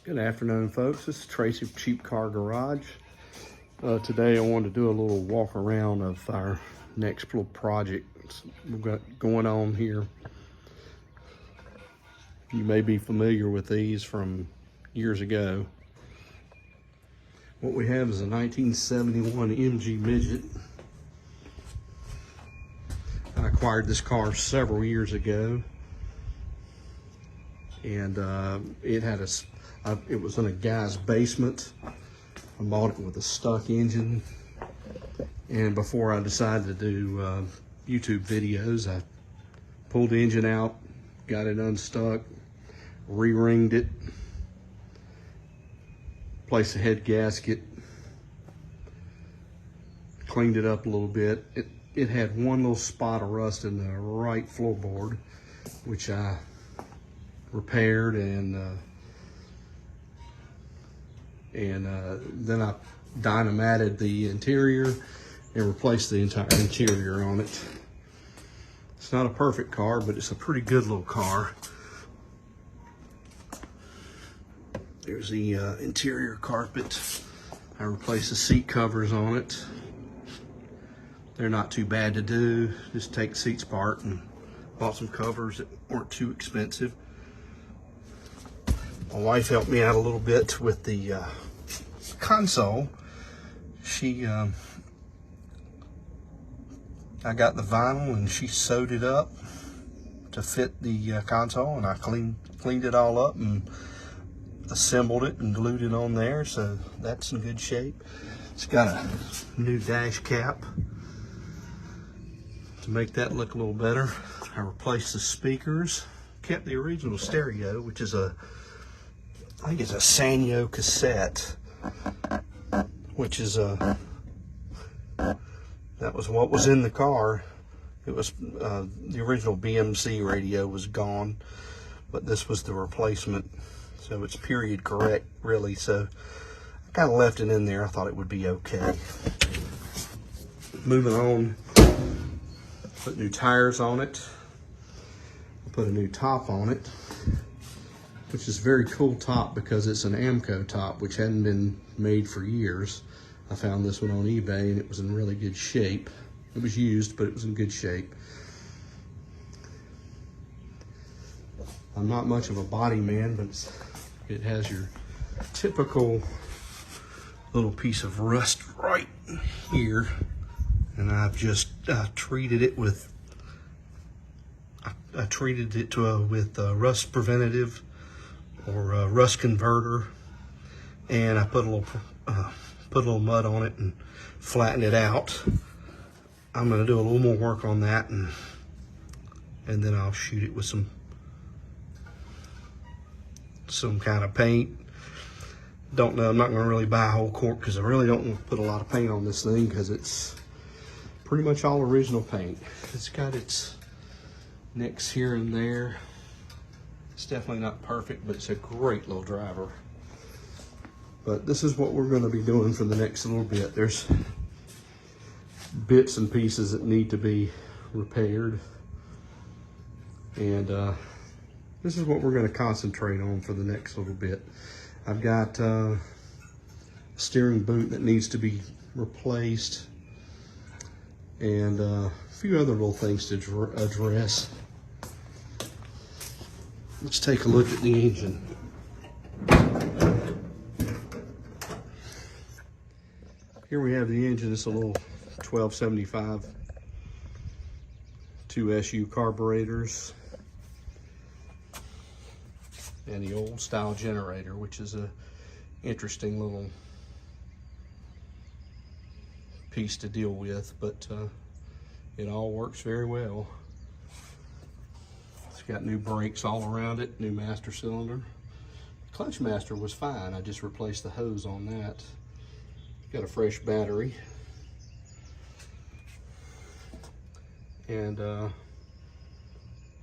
Good afternoon, folks. This is Tracy of Cheap Car Garage. Today I wanted to do a little walk around of our next little project we've got going on here. You may be familiar with these from years ago. What we have is a 1971 MG Midget. I acquired this car several years ago, and it was in a guy's basement. I bought it with a stuck engine, and before I decided to do YouTube videos, I pulled the engine out, got it unstuck, re-ringed it, placed the head gasket, cleaned it up a little bit. It had one little spot of rust in the right floorboard, which I repaired, and then I dynamited the interior and replaced the entire interior on it. It's not a perfect car, but it's a pretty good little car. There's the interior carpet. I replaced the seat covers on it. They're not too bad to do. Just take the seats apart and bought some covers that weren't too expensive. My wife helped me out a little bit with the console. I got the vinyl and she sewed it up to fit the console, and I cleaned it all up and assembled it and glued it on there, so that's in good shape. It's got a new dash cap to make that look a little better. I replaced the speakers, kept the original stereo, which is I think it's a Sanyo cassette, which is that was what was in the car. It was the original BMC radio was gone, but this was the replacement, so it's period correct, really. So I kind of left it in there. I thought it would be okay. Moving on, put new tires on it. I put a new top on it, which is a very cool top because it's an Amco top, which hadn't been made for years. I found this one on eBay and it was in really good shape. It was used, but it was in good shape. I'm not much of a body man, but it has your typical little piece of rust right here. And I've just treated it with, with rust preventative or rust converter, and I put a little mud on it and flattened it out. I'm going to do a little more work on that, and then I'll shoot it with some kind of paint. Don't know, I'm not going to really buy a whole quart because I really don't want to put a lot of paint on this thing, because it's pretty much all original paint. It's got its nicks here and there. It's definitely not perfect, but it's a great little driver. But this is what we're going to be doing for the next little bit. There's bits and pieces that need to be repaired, and this is what we're going to concentrate on for the next little bit. I've got a steering boot that needs to be replaced, and a few other little things to address. Let's take a look at the engine. Here we have the engine. It's a little 1275 2SU carburetors and the old style generator, which is a interesting little piece to deal with, but it all works very well. It's got new brakes all around it, new master cylinder. Clutch master was fine. I just replaced the hose on that. Got a fresh battery, and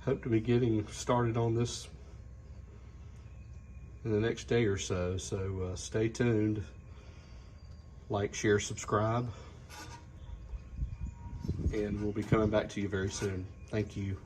hope to be getting started on this in the next day or so. So stay tuned. Like, share, subscribe, and we'll be coming back to you very soon. Thank you.